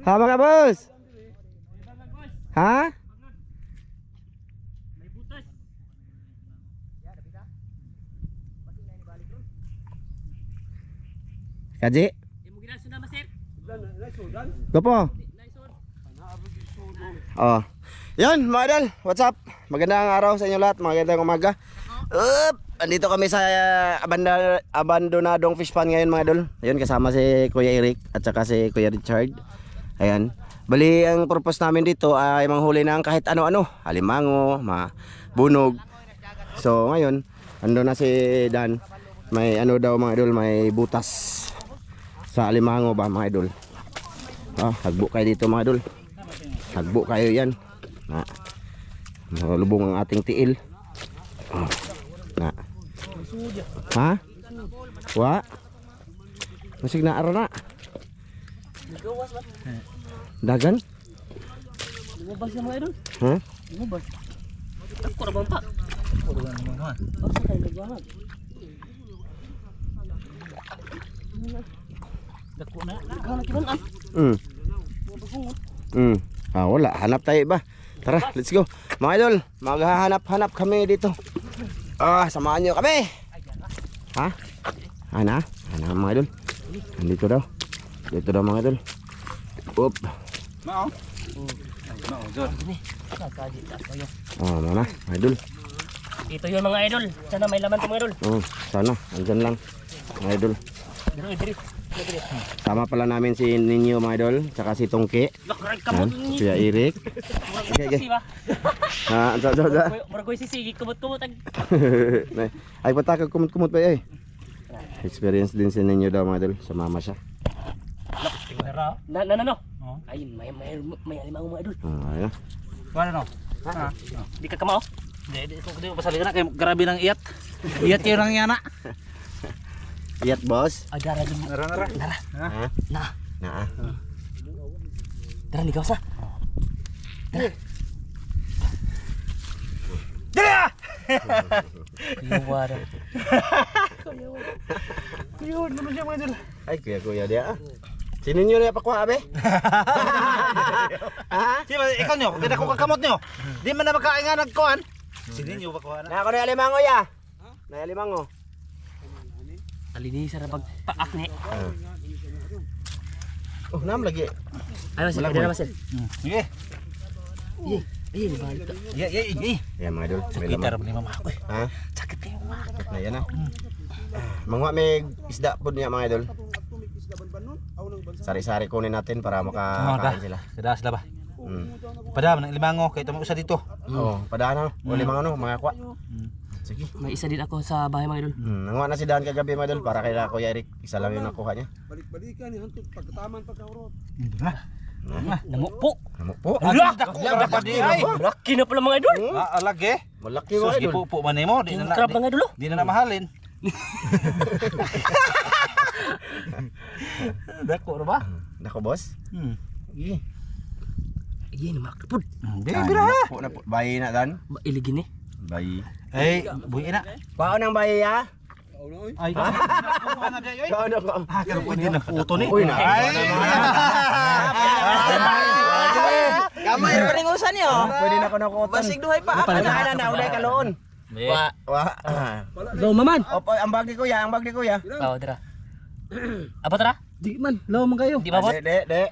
Ha mga boss? Ha? Kaji? Gopo? Oh. Yan mga idol, what's up? Magandang araw sa inyo lahat, magandang umaga. Andito kami sa abandonadong fish pond ngayon mga idol. Ayun, kasama si Kuya Eric at saka si Kuya Richard. Ayan. Bali, ang purpose namin dito ay manghuli ng kahit ano-ano. Alimango, bunog. So ngayon, ando na si Dan. May ano daw mga idol, may butas sa alimango ba mga idol. Hagbo kayo dito mga idol. Hagbo kayo yan. Lubong ang ating tiil. Ha? Wa? Masig na ara na. Dagan? Lumabas na mga idol. Ha? Lumabas. Ako na bang pa? Ako na naman. Basta kayo nagbahan. Dako na. Naghahanap yun Wala. Hanap tayo ba? Tara, let's go. Mga idol, maghahanap-hanap kami dito. Samahan nyo kami. Ha? Ana mga idol. Andito daw. Dito daw mga idol. Up. Mao. Mao, Jod. Mana, idol. Ito yun mga idol. Sana may laman to mga idol. Sana, andyan lang. Mga idol. Diri. Sama pala namin si Ninyo mga idol, saka si Tongke. Kuya Eric. Okay. Maragoy sisigi kumot-kumot. Ay patakag kumot-kumot ba eh. Experience din si Ninyo daw mga idol, sumama siya. No. Ay, may alimango mga idol. Ayun. Wala no. Di ka kamao? Di ko pasali na kay grabe ng iyat. Iyat kayo nang yana. Iyat boss. Dara. Ha? Na. Dara ni kawas na. Dira! Iwara. Yun, ano siya mga idol? Ay kuya dia. Si Ninyo na pakuha abe. Ha? Si ikaw nyo, kada ko kakamot nyo. Di man na makain nga nagkuhan. Si ninyo pakuha na. Na ako na alimango ya. Na alimango. Alini sa pagpaak ni. Nam lagi. Ay, mas dira mas. Sige. Ay, balik ka. Yan mga idol, may Kita ra laman. ni mama ko. Ha? Sakit kayo mga. Na yan na. Mga may isda po niya mga idol. Sari-sari kunin natin para makakain sila. Kada sila ba? Padam ng limango kay tumo usa dito. Padaan o limang mga kwa. Sige. May isa din ako sa bahay mga idol. Nanguha na si Dan kagabi mga idol para kay Kuya Eric. Isa lang yung nakuha niya. Balik-balikan ni hantod pagkataman pagkaurot. Namupo. Po. Dako ra pa di ay. Laki na pala mga idol. Alage. Malaki Sus mga idol. gipupo man nimo, di na Crab mga idol. di na mahalin. Dako ra ba? Nako boss. Sige. Iyan makapud. Bira. Po na po. Bayi na Dan. Iligin eh. Bayi. Ay, buhi na. Pao ng bayi ya. Ay, kuha na di oy. Pao na ko. Pero pwede na puto ni. Uy na. Ay. Kamay pa rin usan nyo. Pwede na ko nakutan. Basig duhay pa. Na ulay kaloon. Wa. Go maman. Opo, ang bag ni Kuya, Oh, dira. Apa tara? Di man, law man kayo. Di ba bot? De.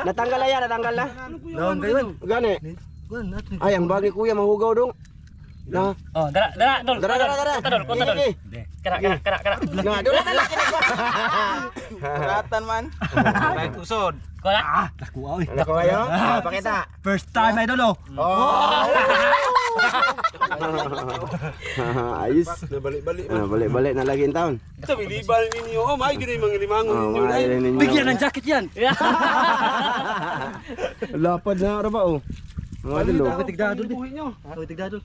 Natanggal na yan, natanggal na. Lawan kayo. Gani. Ay, ang bag ni Kuya mahugaw dong. Na. Oh, dara, dol. Dara. Kota dol. Kara. Na, dula na laki ni Kuya. Ratan man. Baik usod. Kora. Nakuha oy. Nako kayo? Pakita. First time idol oh. Oh. Ayos. Balik-balik. Balik-balik na lagi ang taon. Ito biliban ninyo. May gini mga limango ninyo. Maaari ninyo. Bigyan ng jacket yan. Lapad na ara ba oh. Mga idol. Tigdadol di. Buhi nyo. Tigdadol.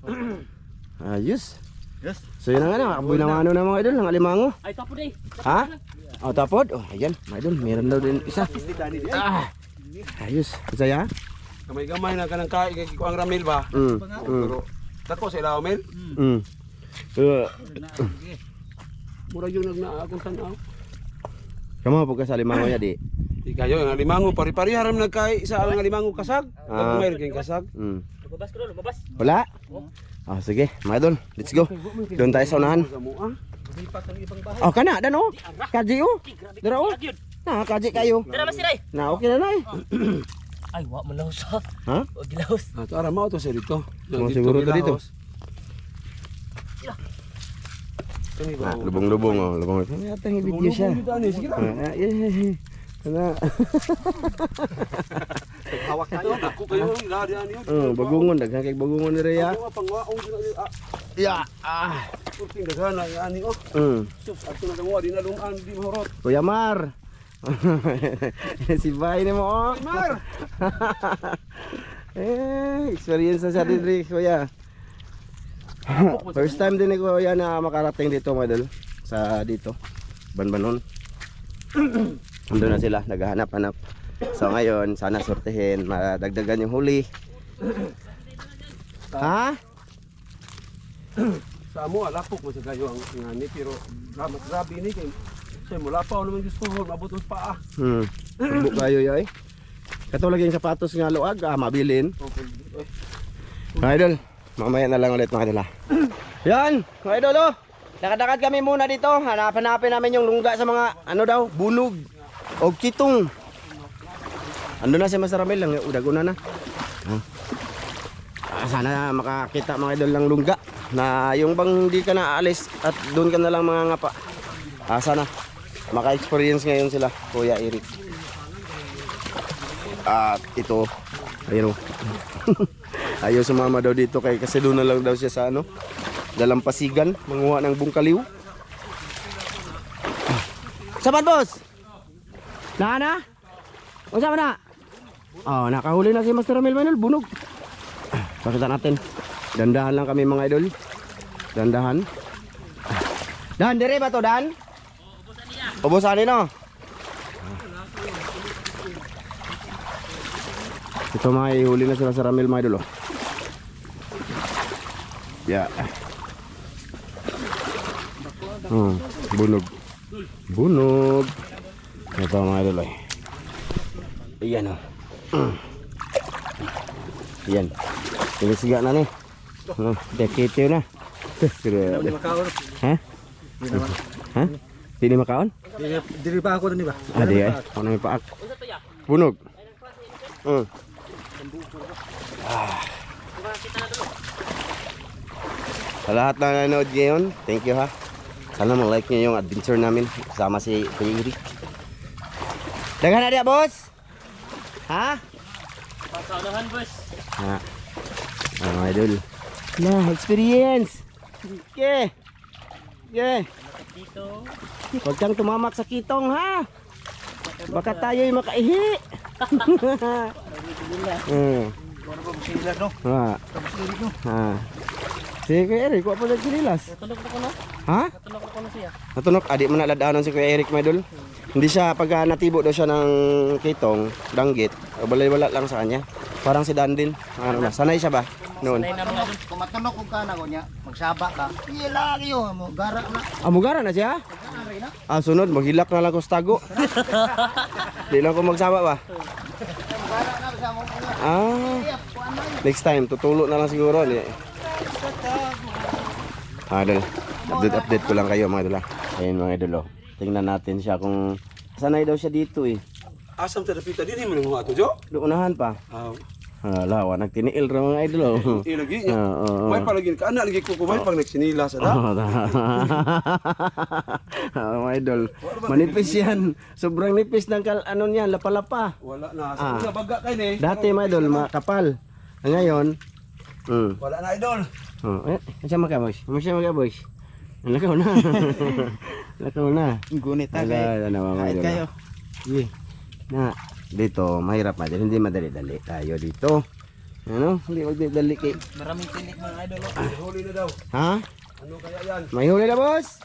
Ayos. Yes. So yun na nga na, apoy ng ano na mga idol, ng alimango. Ay, tapo day. Ha? Tapod? Ayan, mga idol, meron daw din isa. Ayos, saya? Gamay-gamay na kanang kain kay ang ramil ba? Pero dako sa ilaw mil. Mura yung nagnaakong tanaw. Kamo pagka sa limango niya di. Di kayo ang alimango pari-pari haram nagkay sa ang alimango kasag. Ah. Mayroon kayong kasag. Lumabas ko doon, lumabas. Wala? Sige, mga idol, let's go. Doon tayo sa unahan. Mo ah. Oh, kana dan oh. Kaji oh. Grabe Dara oh. yun. Na kaji kayo. Tara ba siray? Na okay na na eh. Ay, wa mo lahos ha. Ha? Wa gilahos. Ah, to ara mao to sa dito. Mo siguro to dito. Ah, lubong-lubong oh, lubong. Yata ng video siya. Sige lang. Kana. Hawak Ito, ako kayo lari ani yun. Bagungon daghan kay bagungon ni Rhea. Ako pangwaong sila. Ya. Kurting daghan na ani oh. Sus, ato na gawa di na lumaan di mahorot. Kuya Mar. Si Bay ni mo oh. Mar. Experience na siya dito, kuya. First time din ni kuya na makarating dito, madal. Sa dito. Banbanon. Nandun na sila, naghahanap-hanap. So ngayon, sana sortehin, madagdagan yung huli. Ha? Sa amo alapok mo sa kayo ang ngani pero grabe ni kay say mula pa naman gusto ko mabot sa paa. Buk kayo yoy. Katulad yung sapatos nga luag, mabilin. Mga idol, mamaya na lang ulit mga idol ha. Yan, mga idol oh. Lakad-lakad kami muna dito. Hanapin namin yung lungga sa mga ano daw, bunog o kitong. Ando na si Master Ramil lang, udaguna na. Sana makakita mga idol ng lungga na yung bang di ka na aalis at doon ka na lang mga ngapa. Sana maka-experience ngayon sila, Kuya Eric. At ito, ayun o. Ayaw sumama daw dito kasi doon na lang daw siya sa ano, dalampasigan, manguha ng bungkaliw. Saban boss? Na? O saan na? Oh, nakahuli na si Master Ramil Manuel, bunog. Pakita natin. Dandahan lang kami mga idol. Dandahan. Dan, dire ba to, Dan? Ubusan niya. No? Ito mga ihuli na sila sa Ramil mga idol. Oh. Yeah. Bunog. Bunog. Ito mga idol. Iyan o. Iyan. Pinisiga na ni. Dekitiw na. Hindi makaon. Ha? Ha? Hindi makaon? Dili pa ako din ba? Adi ay. Ano may paak? Bunog. Sa lahat na nanood ngayon, thank you ha. Sana mag-like nyo yung adventure namin kasama si Kuya Eric. Dagan na dia, boss? Ha? Pasaunahan, boss. Ha. Mga idol. Na, experience. Okay. Okay. Dito. Huwag kang tumamak sa kitong ha. Baka tayo'y makaihi. Ano ba sila no? Ha. Ha. Si Kuya Eric, wala pa nagsinilas. Natulog na ko no? Ha? Natulog na ko na siya. Natunok, adik mo naladaanan si Kuya Eric, my idol. Hindi siya, pagka natibo daw siya ng kitong, danggit, balay-wala lang sa kanya. Parang si Dan din. Ano na, sanay siya ba? Noon. Sanay na mga idol. Kung matunok kung ka na ko niya, magsaba ka. Ila kayo mo, gara na. Amugara na siya? Sunod, maghilak na lang ko sa tago. Di lang ko magsama ba? Next time, tutulo na lang siguro. Idol, update ko lang kayo mga idol. Ayun mga idol. Tingnan natin siya kung sanay daw siya dito eh. Asam terapita din mo nang ato jo. Doon pa. Ah. Hala, nagtiniil ra mga idol. Ilagi niya. May palagi ka ana lagi ko kumay pag nagsinila sa da. Mga idol, manipis yan. Sobrang nipis ng ano niyan, lapalapa. Wala na. Sa una baga kay ni. Dati mga idol, makapal. Ngayon, Wala na idol. Masya boys. Masya boys. Lakaw na. Lakaw na. Gunit na Ala, mga Kahit idol. kayo. Sige. Na, dito, mahirap na dito. Hindi madali-dali tayo dito. Ano? Hindi magdali kay. Maraming tinik mga idol. Huli na daw. Ha? Ano kaya yan? May huli na, boss?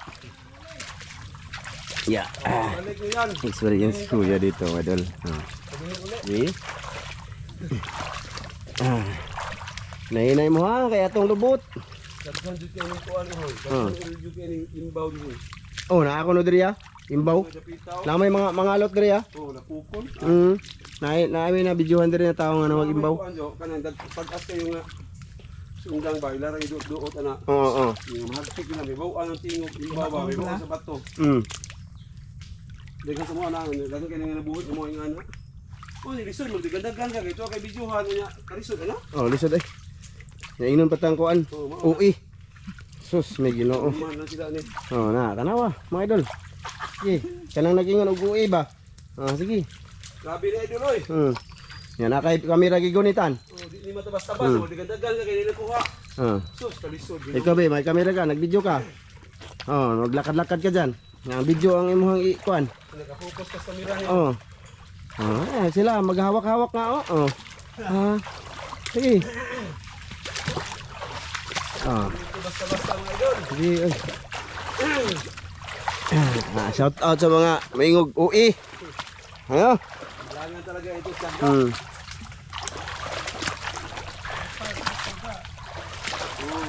Yeah. Balik mo yan. Experience ko ya dito, idol. Sige. Nainay mo ha, kaya itong lubot. Daghan jud kay ni kuan hoy. Daghan jud kay ni imbaw ni. Oh, na ako no diri ah. Imbaw. Na may mga alot diri ah. Oh, nakukon. Na na videohan diri na tao nga nawag imbaw. Kanang pag-as kayo nga sundang ba ilara duot ana. Oo. Yung mahagpig na may bawa ang tingog imbaw ba may bawa sa bato. Dagan mo ana dagan kay nga nabuhit mo ang ana. Oh, ni lisod mo digandagan ka kay to kay videohan niya karisod ana. Oh, lisod ay. Ya inon patang kuan. Ui. Sus, may Ginoo. Man na sila ni. Oh, na tanawa, mga idol. Sige, kanang nagingon og ui ba? Ah, sige. Grabe na idol oy. Yan na kay kamera gigunitan. Oh, di ni matabas-tabas mo digandagan ka kay nakuha. Sus, kalisod. Ikaw be, may kamera ka, nag-video ka. Oh, maglakad-lakad ka diyan. Yang video ang imong ikuan. Naka-focus ka sa camera niya. Oh. Sila maghawak-hawak nga oh. Sige. Basta-basta mga idol. Sige. Shout out sa mga maingog ui. Ayo. Kailangan talaga ito sa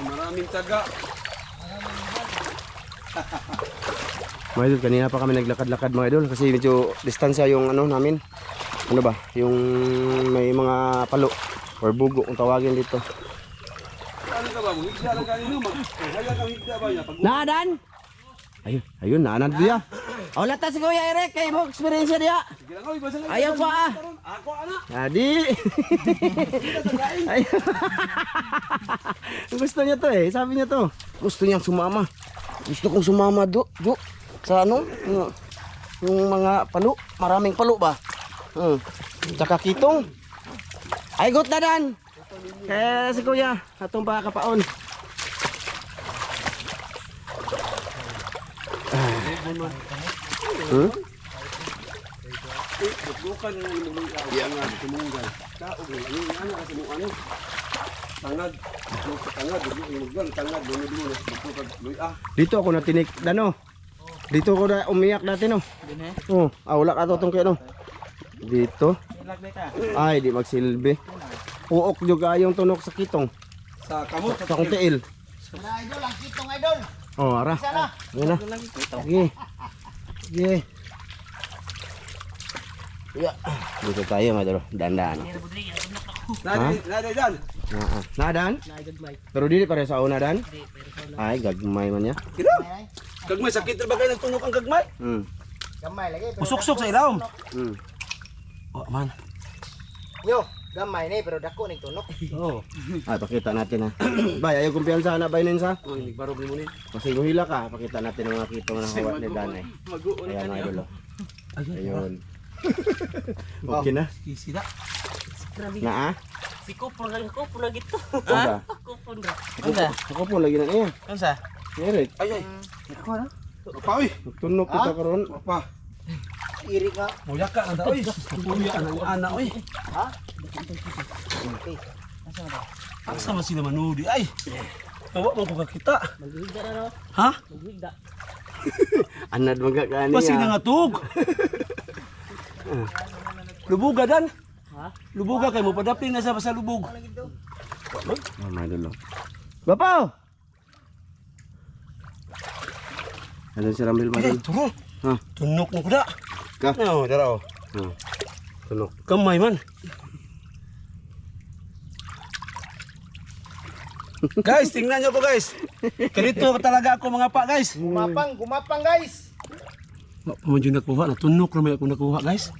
maraming tiyaga. Mga idol, kanina pa kami naglakad-lakad mga idol kasi medyo distansya yung ano namin. Ano ba? Yung may mga palo or bugo kung tawagin dito. Ano ka ba? Higda lang kanino mag. Kaya kang higda ba niya pag Naadan! Ayun, naanan diya. Oh, lata si Kuya Eric kay mo experience dia. sige lang oy basta lang. Ayaw ko ah. Ako ana. Adi. Ay. Gusto niya to eh. Sabi niya to. Gusto niyang sumama. Gusto kong sumama do. Sa ano? Yung mga palo. Maraming palo ba? Tsaka kitong. Ay, got na dan. Kaya si Kuya. Atong ba kapaon. Bukan na yung mga nga tumunggal. Tao yung ano kasi mo ano. Tangad. Tangad yung muggal tangad dulo pag luya. Dito ako natinik dano. Dito ako na umiyak dati no. Oh, wala ka to tong kaya no. Dito. Ay, di magsilbi. Uok jud kayong tunok sa kitong. Sa kamot Sa kong tiil. Idol, ang kitong idol. Oh, ara. Yan na. Sige. Sige. Ya. Dito tayo mga idol. Dandan. Nada dan. Nadan? Pero dili pare sa una dan? Ay, gagmay man niya. Kira. Gagmay sakit ra bagay nagtunok ang gagmay. Gamay lagi. Usok-sok sa ilawom. Oh, man. Yo, gamay ni pero dako ning tunok. Oh. Ay, pakita natin ha. Bay, ayaw kumpiyansa na bay ninsa. Oh, nagbarob ni mo ni. Kasi guhila ka, pakita natin ang mga kitong na hawat ni Dan eh. Ayan mga idol. Ayun. Okay na? Isida. Na ah? Si Kupon lang gito. Ano Kupon ra. Ako po lagi na iya. Kansa? Eric, Ay. Ako na. Pa oy. tunok kita karon. Pa. Iri ka. Muya ka na oy. Muya ka ng ana oy. Asa man sila manudi ay. Tawa man ko kita. Maghigda na no. Ha? Maghigda. Anad mga kani. Pasi na nga tug. Lubuga dan. Ha? Lubuga kay mo padapin na sa lubog. Oh, mga idol. Bapaw! Ano si Ramil ba Ay, dun? turo. Ha? Tunok mo kuda. Ka? No, dara oh. Tunok. Kamay man. Guys, tingnan nyo ko guys. Ganito talaga ako mga pa guys. Gumapang guys. Pamanjun nakuha, tunok na ako nakuha guys.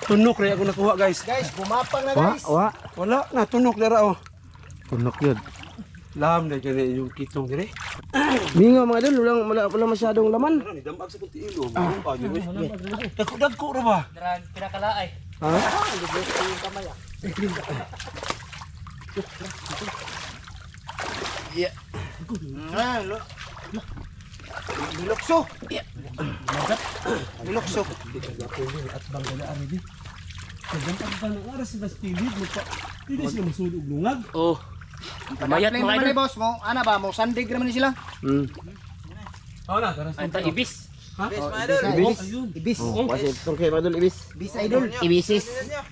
Tunok na ako nakuha guys. Guys, gumapang na Wa, guys. wa. Wala na, tunok dara oh. Tunok yun. Lam na dyan yung kitong dire. Mingo mga idol, wala masyadong laman. Ano ni dambag sa kunti ilo. Pa dyan eh. Dagko ra ba? Daran pinakalaay. Ha? Bilokso. Bilokso. At banggalaan ni. Kaganta pa ng oras sa stilid mo pa. Hindi sila masulog lungag. Oh. Kamayat Play mga naman idol. ni boss mo. Ana ba mo sandig naman ni sila. Oh na, tara Ay, ta ibis. Ha? Ibis. Ayun. Ibis. Oh, kasi itong kay mga idol, ibis. Ibis idol. Ibisis.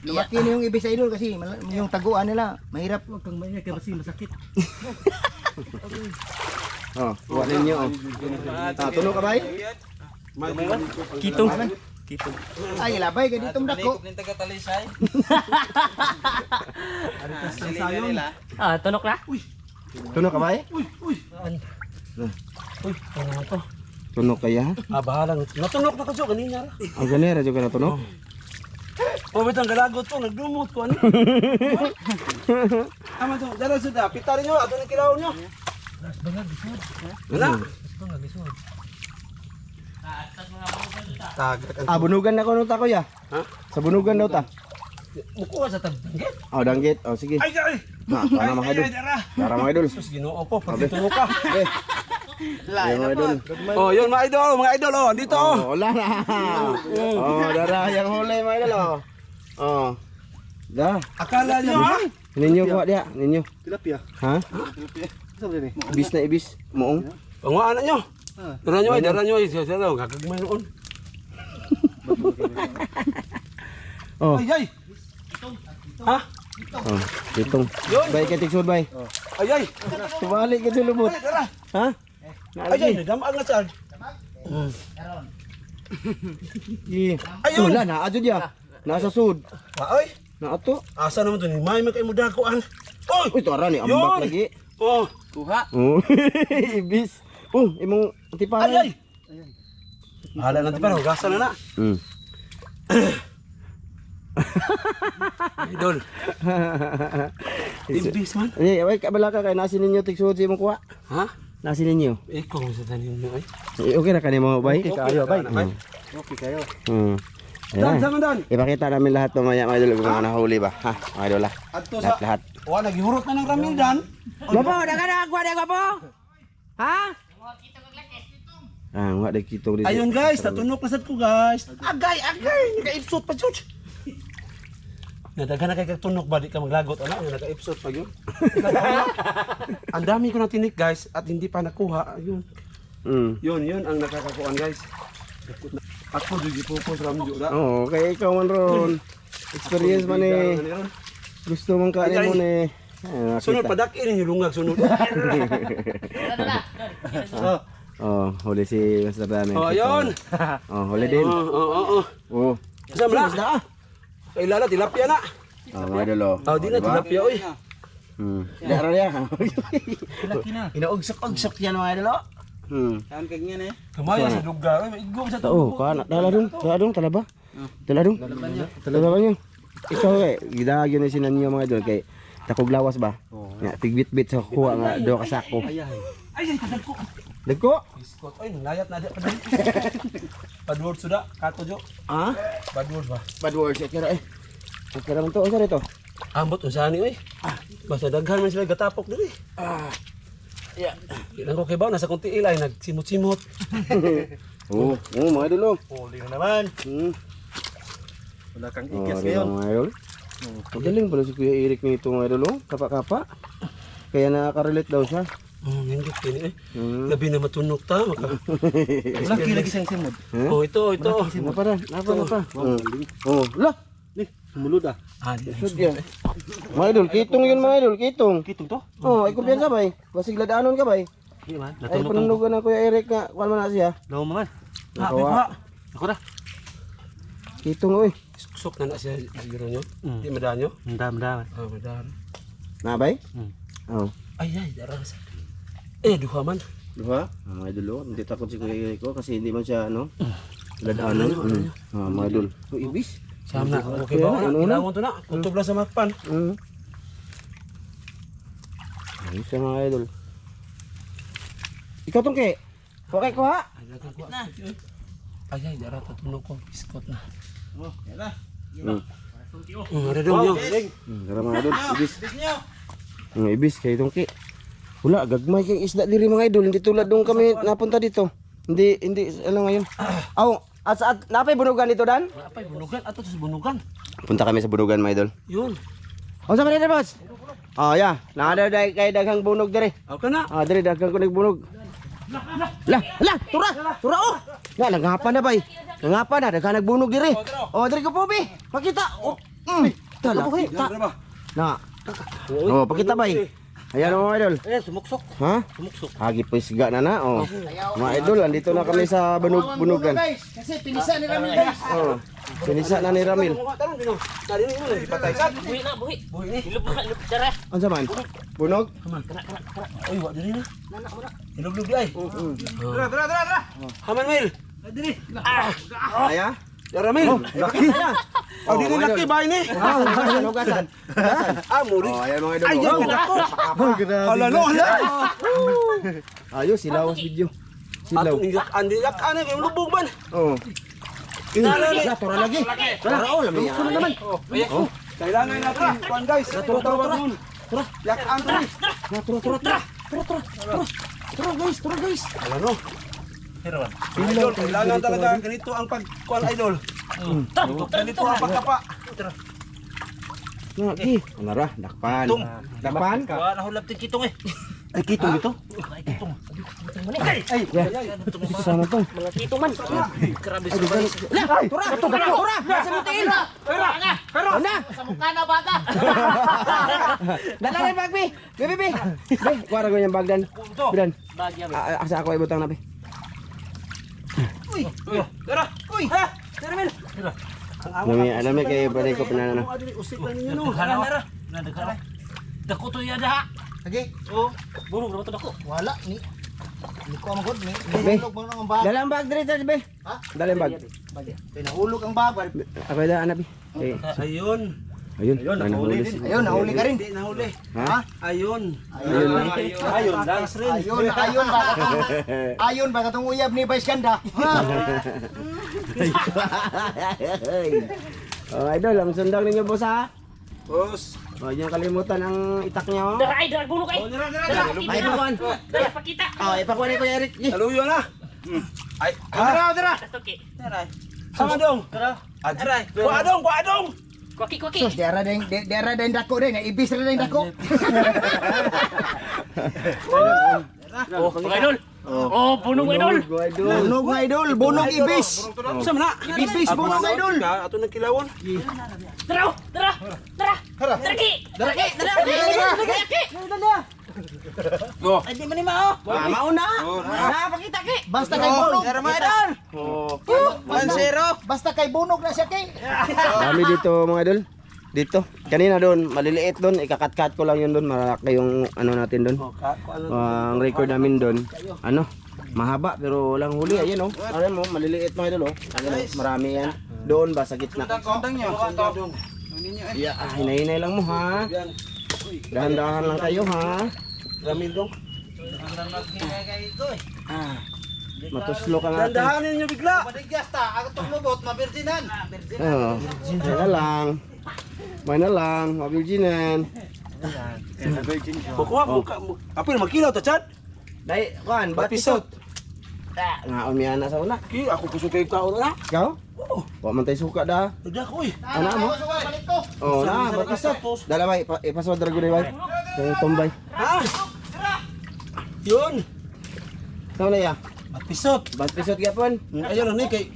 Lumaki na yung ibis idol kasi yung taguan nila mahirap. Huwag kang maingay kaya kasi masakit. Oh, kuha ninyo. Oh. Tunog ka bay? Kitong. Kitong. Ay, ilabay kay ditong dako. Ah, tunok na? Tunog ka bay? Ano to? Tunog kaya? Ah, bahala. Natunok na ko siya kanina. Ang ganera jud ka na tunog. Oh, bitang galagot to, nagdumot ko ano. Tama to, dala sudah. Pitarin nyo, ato na kilaw nyo. Wala. Ah, bunugan na ko nung ta kuya. Ha? Sa bunugan daw ta. Mukuha sa tabangit. Oh, danggit. Oh, sige. Ay, ay. Ha, para mga idol. Dara. Para mga idol. Sus, ginoo ko, pati tunok ka. Eh. Ay, mga idol. Oh, yun mga idol, oh, dito oh. Oh, wala na. Oh, dara yang huli mga idol. Oh. Oh. Da. Akala nyo ha? Ninyo kuha dia, ninyo. Tilapia. Ha? Sa ni. Ibis na ibis. Muong. Panguhaan nyo. Dara nyo ay, dara, gagagmay noon. Oh. Ay, ay. Ha? Oh, ditong. Yun. Bay kay tigsud bay. Ay, ay. Tubalik ka lubot. Ay, dara. Ha? Ay, ay, Naalagi. nadamaan nga saan. Ayun. Wala na adyo dia. Nasa sud. Ay, Na ato. asa naman to ni may kay mo dakuan. Oy! Uy, tara ni Yun. ambak lagi. Oh, Oh, ibis. Oh, imong ay, tipahan. ay. Hala na pero gasa na na. Hmm. Idol. Ibis man. Ay, ay kabala ka kay nasi ninyo tigsud si imong kuha. Ha? Nasi ninyo. Ikaw mo sa tanin mo ay. Okay na kanimo bay. Kayo bay. Okay kayo. Hmm. Dan, Ayan. sama dan. Ipakita namin lahat mamaya mga idol kung mga nahuli ba. Ha, mga idol ah. Adto Lahat, sa lahat. wa nagihurot na ng ramildan. Gwapo, daga na agwa na gwapo. Ha? Ah, wa day kitong dito. Ayun guys, natunok na sad ko guys. Agay, nakaipsot pa jud. Nadaghan na kay kagtunok ba di ka maglagot ana, nakaipsot pa yun. Ang dami ko na tinik guys at hindi pa nakuha. Ayun. Yun ang nakakakuan guys. Ako di gipupos ramjo da. Oo, kaya ikaw man ron. Experience man eh. Gusto mong kanin mo ni. Sunod padakin yung lungag sunod. Oh, huli si Master Dami. Oh, ayun. Oh, huli din. Oo. Oh. Sama Isda na. ah. Kay lala tilapia na. Oh, mga idol oh. Oh, di na Diba? tilapia oy. Dara niya. Laki na. Inaugsok-ugsok yan mga idol oh. Saan kag niya eh? Kamaya sa lugar, oy, maigom sa Oo, kana daladong, talaba. Daladong. Talaba niyo. Ikaw eh, gidagyo ni sinan niyo mga idol kay takog lawas ba? Nga tigbit-bit sa kuha nga do ka sako. Ay, kadagko. Dagko? Biskot oy, layat na di pa dali. Padword suda, kato jo. Ah? Padword ba? Bad words kira eh. Kira man to, usa dito. Ambot unsani oy. Basta daghan man sila gatapok diri. Yeah. Ilang ko kay baw nasa kunti ilay nagsimot-simot. Oo, mga idol oh. Huli na naman. Wala kang ikas ngayon. Mga idol. Magaling pala si Kuya Eric nito mga idol oh. Kapa-kapa. Kaya nakaka-relate daw siya. Nindot kini eh. Gabi na matunog ta maka. Laki lagi sang simod. Oh, ito. Napa. Oh, lah. Ni, sumulod ah. Di. Sudya. Mga idol, kitong yun mga idol, kitong. Kitong to? Oh, ay kumpiyansa bay. Basig ladaanon ka bay. Di man. Ay panunugan na Kuya Eric nga, kuwan man na siya. Daw man. Nakawa. Ako na. Kitong oy. Sok na siya siguro nyo. Di madanyo. Ndam. Ah, madan. Na bay? Oh. Ay, daras. Duha man. Diba? Mga idol oh, hindi takot si Kuya Eric oh, kasi hindi man siya ano. Ladaanon. Mga idol. Oh, ibis. Sama na. Okay ba? Kailangan to na. Kutob lang sa makpan. Ayos siya mga idol. Ikaw tong ke. Okay ko ha. Ay, dara tatunog ko. Biskot na. Oh, yan na. Redong nyo. Tara mga idol, ibis. Ibis kay tong ke. Wala, gagmay kay isda diri mga idol. Hindi tulad nung kami napunta dito. Hindi ano ngayon. Aw, at napay bunugan dito dan? Apay, bunugan. Ato sa bunugan. Punta kami sa bunugan mga idol. Yun. Ang sama dito boss. Oh, yeah. Naada kay daghang bunog diri. Okay na. Ah, diri daghang kunig bunog. Tura oh. Nga nangapa na bay. Nangapa na daghang nagbunog diri. Oh, diri ko po bi. Pakita. Oh. Tala. Na. Oh, pakita bay. Ayan mga idol. Ayan, sumuksok. Ha? Sumuksok. Agi pisga na oh. Mga idol, andito na kami sa bunugan. Kasi pinisa ni Ramil guys. Oh. Sinisa na ni Ramil. Tarong dino. Narinig mo lang patay sad. Buhi na, buhi. Buhi ni. Ilog na, ilog tara. Unsa man? Bunog? Kena, kena. Ay, wa diri na. Nana mo na. Ilog-log di ay. Tara. Haman Mel. Aya? Ya Ramil. Laki. Oh, dili laki ba ini? Hugasan. Ah, muri. Oh, ayan mga idol. Ay, Oh. ako. Grabe. Hala no, hala. Ayos, silaw ang video. Silaw. Atong iyak yak ana kay lubog man. Oh. Ina, tora lagi. Tora oh, lami. Naman. Oh, kailangan natin kuan guys. Tawag nun. Yak Andre. Tora guys. Hala no. Idol, kailangan talaga ganito ang pagkuan idol. Ganito ang pagkapa. Lagi. Anara, dakpan. Tung. Dakpan? Wala hulap tin kitong eh. Ay, kitong dito. Ay, kitong. Kitong man eh. Ay, sana tong. Mga kitong man. Grabe sa Tora, tora. Nasa mutiin. Pero sa mukha na bata. Dala na bag, Bi. Bi. Kuwara ko yung bag dan. Bidan. bagya. Asa ako ibutang na, Bi. Tara. Uy, ha. Tara Mel. Alam niya kayo pa rin ko pinanano. Usik lang ninyo no. Nara. Nadagara. Dako to ya daha. Lagi. Oh, burong na to dako. Wala ni. Ni ko magod ni. Be. Hulog mo ang bag. Dala ang bag dito, Bi. Ha? Dala ang bag. Pinahulog ang bag. Ako yung daan na, Bi. Eh, Ayun. ayun, nahuli. Ayun, nahuli ka rin. Hindi nahuli. Ha? Ayun. Ayun lang. Ayun, dance rin. Ayun ba katong uyab ni Vice Ganda? Oh, idol, ang sundang ninyo, boss, ha? Boss. Huwag niyong kalimutan ang itak niya, oh. Dara ay dara bulok ay. Dara Ay, pakuan. Dara pakita. Oh, ipakuan ni Kuya Eric. Saluyo na. Ay, Tara. Toki. sama dong. Aray. Kuadong. Koki. Sus, dera din dako din, ibis rin din dako. Oh, mga idol. Oh, punong idol. Bunog nga idol, bunog ibis. Sama na. Ibis bunog nga idol. Ato nang kilawon. Dara. Daraki. Oh. Ay di man ni mao. Mauna. Pakita, Ki. Basta kay bunog. Oh. 1-0. Basta kay bunog na siya kay. Dami dito, mga idol. Dito. Kanina doon, maliliit doon. Ikakat-kat ko lang yun doon. Malaki yung ano natin doon. Ang record namin doon. Ano? Mahaba pero walang huli. Ayan, oh. Ayan mo, maliliit, mga idol, oh. Ayan, oh. Marami yan. Doon ba sa gitna? Yeah, hinay-hinay lang mo, ha. Dahan-dahan lang kayo, ha. Ramil dong. Matuslo ka nga. Dandahanin niyo bigla. Madigjas ta, ako tong lubot mabirtinan. Oo. May na lang, mabilginan. Kuha mo ka. Apil magkilaw ta chat. Dai, kuan, batisot. Nga umiyan na sa una. Ki ako kusog kay kaon na. Ikaw? Wa man tay suka da. Tada ko eh. Ano mo? Balik to. Oh, na, batisot. Dala bay, ipasod ra gud bay. Kay tumbay. Ha? Yun. Tama na ya. Batisot. Batisot gyapon. Ayun ni kay.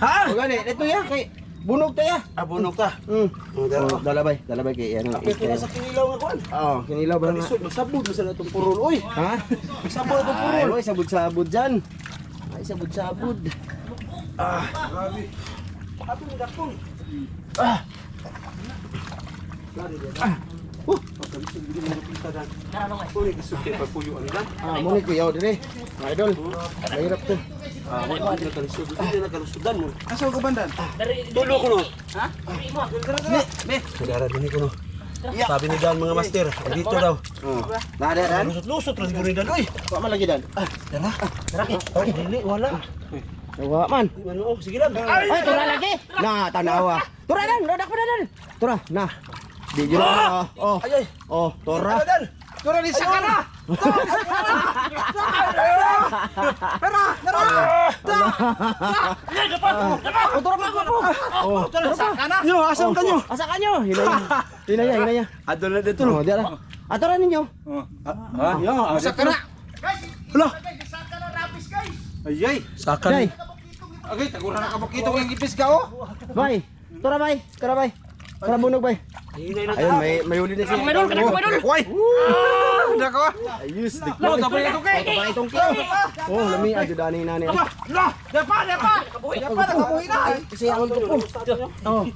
Ha? O gani, ito ya kay bunog ta ya. Abunok ta. Oh, dala bay kay ano. Apil ko na sa kinilaw nga kuan. Oh, kinilaw ba nga? Batisot magsabog na sa natong purol oy. Ha? Magsabog na purol. Ay, oy, sabud-sabud dyan. Ay, sabud-sabud. Grabe. Apil ni dakon. Muna ko yaw dire. Mga idol, mahirap to. Nakalusudan mo. Asa ko bandan? Dari Tulo ko no. Ha? Dari mo. Kadara din ko no. Sabi ni Dan mga master, dito daw. Nadaran? Lusot-lusot lang siguro ni Dan. Uy, Wa man lagi dan. Ay, dili, wala. Wa man. Ano, oh, sige lang. Ay, tura lagi. Na, tanawa. Tura dan, dadak pa dan. Tura, na. Di jero. Oh. Ay, ay. Oh, tura. Dan. Tura ni sakana. Oh, tura pa po. Oh, Sakana. Nyo, asam ka nyo. asa kanyo? Hinaya. Adol na dito. Oh, diara. Aturan ninyo. Ha? Yo, Sakana. Hala. Sakana rapis guys. Ay, ay. Dai. Sakan. Okay, tagura na kabukito ko yung ipis ka oh. Bay. Tura bay. Tura bunog bay. Ayun, may huli na siya. Mga idol, kadako mga idol. Uy! Dako. Ayos, Lo, diklo. tapos ito kay. Ito itong kiyo. Oh, lami adyo dani na ni. Lo, dapa. Dapa nakabuhi na. Kasi ang ito po. Oh.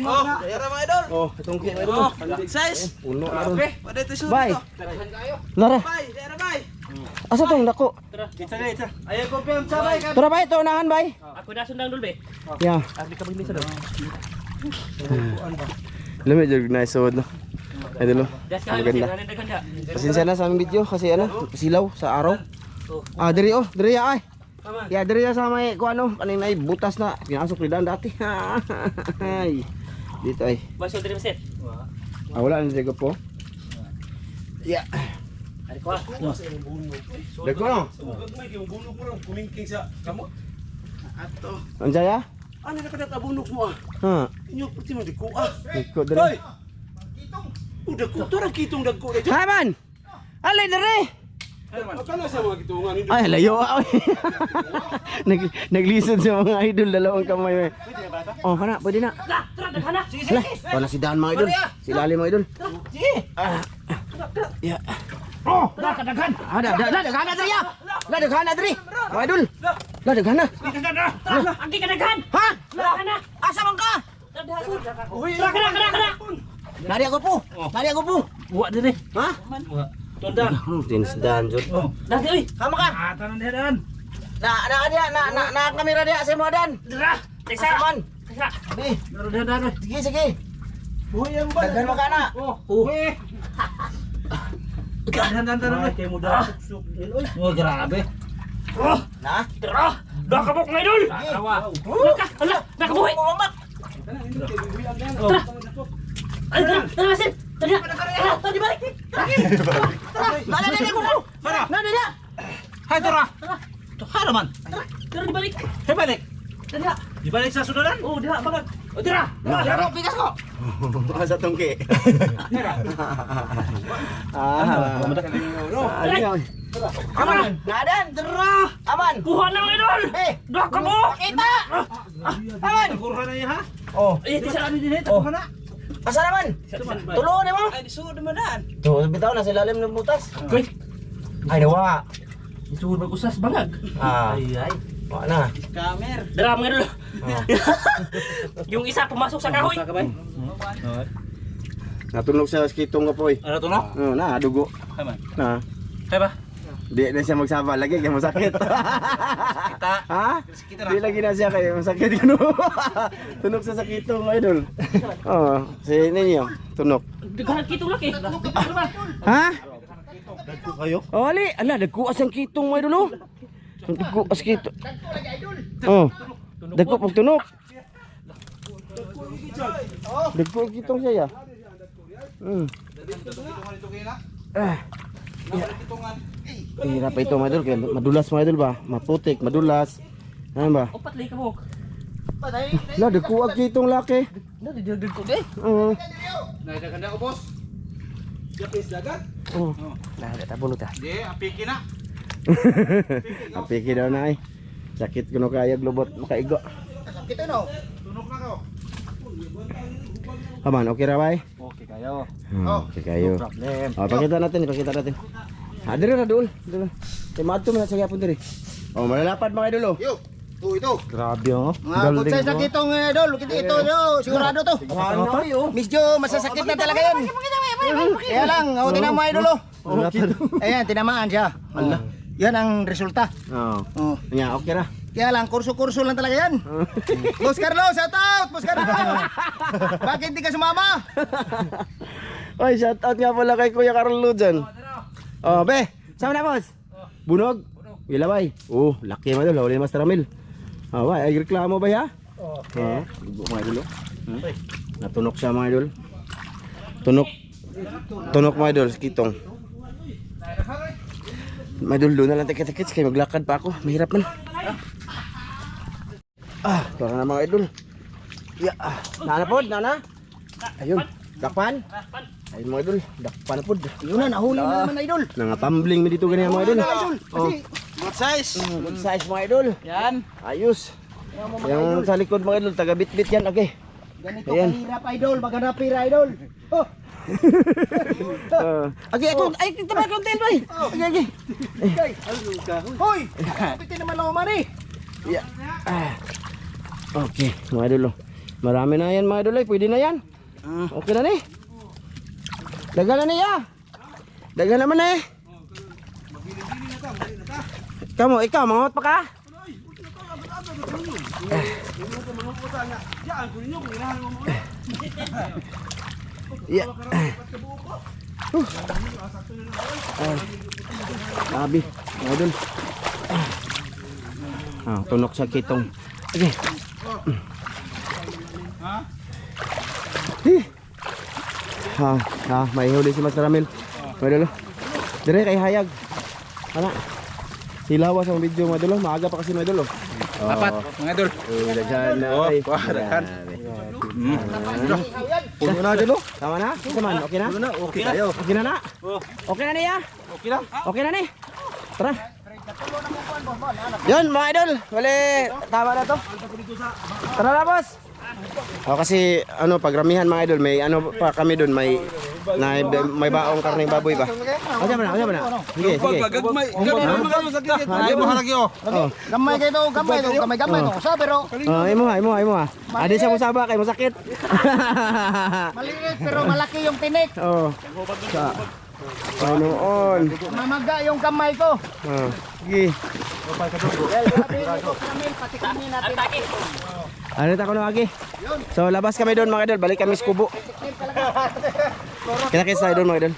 Oh, yara mga idol. Oh, itong kiyo idol. Big size. Uno na ron. Pwede ito shoot. Bye. Lara. Bye, yara bye. Asa tong dako? Ayo confirm sabay ka. Tara bay, ito unahan bay. Ako na sundang dul be. Yeah. Abi ka bigli sa dul. Lami jud na sod no. Idol. Das ka Maganda. maganda. Ganda. Pasensya na sa aming video kasi ano, silaw sa araw. Ah, diri ay. Ya, diri sa may ko ano, kanina ay butas na pinasok ni Dan dati. Ay. Dito ay. Masuk dari mesin. Ah, wala na dito po. Ya. Ari ko. Dako no. Yung bunog mo lang, kumingking sa kamot. Anjaya? Ano na kada tabunog mo ah? Ha. Inyo pati mo diko ah. Diko diri. Udah ko to ra kitong dagko na. Hay man. Alay diri. Akala sa mga kitungan hindi. Ay, layo ako. Naglisod sa mga idol dalawang kamay. Oh, kana, pwede na. Tara daghan na. Sige Hala, wala si Dan mga idol. Si Lali mga idol. Ya. Oh, daghan daghan. Daghan na diri ya. Daghan na diri. Mga idol. Daghan na. Angki ka daghan. Ha? Daghan na. Asa man ka? Kana. Nari ako po. Nari ako po. Buat diri. Ha? Tunda. Tins Dan jud. Dati oi. Kama ka? Tanan dia dan. Na kamera dia sa mo Dan. Dira. Teksa. Asaman. Teksa. Ni. Dan. Sige. Buhi yang ba? Daghan mo ka na. Oh. Dan. Kay muda suksuk. Oh, grabe. Oh. Na? Dira. Dah kabuk ngaidol. Awa. Hala, nakabuhi. Tara. Ay, tara mesin. Tara. Tara balik. Nada ko po. Para. Nada dia. Hai Tora. Hara man. Tara dibalik. Hey balik. Tara. Dibalik sa sudaran. Oh, dira banget. Oh, dira. Laro pikas ko. Sa tungki. Aman. Nadan. Dera. Aman. Kuha na ngaidol. Dah kabuk. Kita. Aman. Kurha na ha. Oh. Eh, di sa ano din ito. Kurha na. Asa naman? Tulungan mo. Ay disuod man daan. Tuh, bitaw na sa ilalim ng butas. Kuy. Ay, nawa. Isuod bagusas bangag. Ah, Ay. wala na. Kamer. Dira ngaidol. Yung isa pumasok sa kahoy. Natunog sa skitong ka po eh. Ano to no? Oh, na, dugo. Tama. Na. Kaya ba? Di na siya magsaba lagi kaya masakit. Kita. Ha? Kita Di lagi na siya kaya masakit ko. Tunog sa sakitong idol. Oh, si ninyo, tunog. Daghan kito laki. Ha? Dagko kayo. Oh, ali, ala dagko asang kitong mo idol. Dagko as kito. Oh. Dagko pag tunog. Dagko kitong siya ya. Hirap ito mga idol, kaya madulas mga idol ba? Maputik, madulas. Ano ba? Opat lay kabuk. La, dagko kitong laki. Na didagdag ko eh. Oo. Naidaganda ko boss. Japis dagat. Oh. Nah, ada tabon ta. Di apiki na. Apiki daw na ay. Sakit kuno kaya globot makaigo. Kita no. Tunok na ko. Aman, okay ra bay? Okay kayo. Okay kayo. Problem. Oh, pakita natin. Ah, diri ra dul. Dili. Kay madto man sa gyapon diri. Oh, malalapad mga idol oh. Yo. Ito. Grabe oh. Mga good size na kitong idol. Ito yo, sigurado to. Ano tayo? Medyo masasakit na talaga yan. Kaya lang, tinan mo idol oh. Ayan, tinamaan siya. Yan ang resulta. Oh. Oh. Nya, okay ra. Kaya lang, kurso-kurso lang talaga yan. Boss Carlos, shout out! Boss Carlos! Bakit hindi ka sumama? Oy, shout out nga pala kay Kuya Carlo dyan. Oh, be. Sama na, boss. Bunog. Ila bay. Oh, laki man dul, huli Master Ramil. Ah, bay, ay reklamo ba ya? Okay. Dugo mga idol. Natunok siya mga idol. Tunok mga idol, kitong. Mga idol, doon na lang tikit-tikit kaya maglakad pa ako. Mahirap man. Ah, tara na mga idol. Ya, nana pod, nana. Ayun, dakpan. Ayun mga idol, dakpan na pod. Yun na, nahuli na naman idol. Nangatumbling mi dito ganyan mga idol. Oh, Good size. good size mga idol. Yan. Ayos. Yung sa likod mga idol, taga bit-bit yan, okay. Ganito Ayan. kahirap, idol. Maghanap pira, idol. Oh. Okay, ako. Ay, tabar ko tail, boy. Okay. Hoy! Kapiti naman ako, Mari. Yeah. Okay, mga idol. Marami na yan, mga idol. Pwede na yan. Okay na ni. Dagan na niya. Dagan naman na eh. Kamu, ikaw, mangot pa ka? Yeah. Sabi, mga idol. Tunok sa kitong. Okay. May huli si Master Ramil. Mga idol. Dire kay hayag. Ana. Silawas ang video mga idol. Maaga pa kasi mga idol. Apat, mga idol. Daghan na. Oh, Ay, daghan. Puno na idol. Tama na? Saman, okay na? Na, okay tayo. Okay na na? Okay na niya? Okay lang. Okay na ni? Tara. Yun mga idol. Wali, tama na to. Tara na boss. Kasi ano pagramihan mga idol, may ano pa kami doon, may baong karning baboy ba? Asa ba na? Sige, sige. Gagmay. Ay mo halagi oh. Gamay kayo to, gamay to. Sa pero Imo ha. Adi sa musaba kay masakit. maliit pero malaki yung tinik. Oh. Sa Panoon. Mamaga yung kamay ko. Sige. Pati kami natin. Ano ta ko na lagi? So labas kami doon mga idol, balik kami sa kubo. Kita-kits tayo doon mga idol.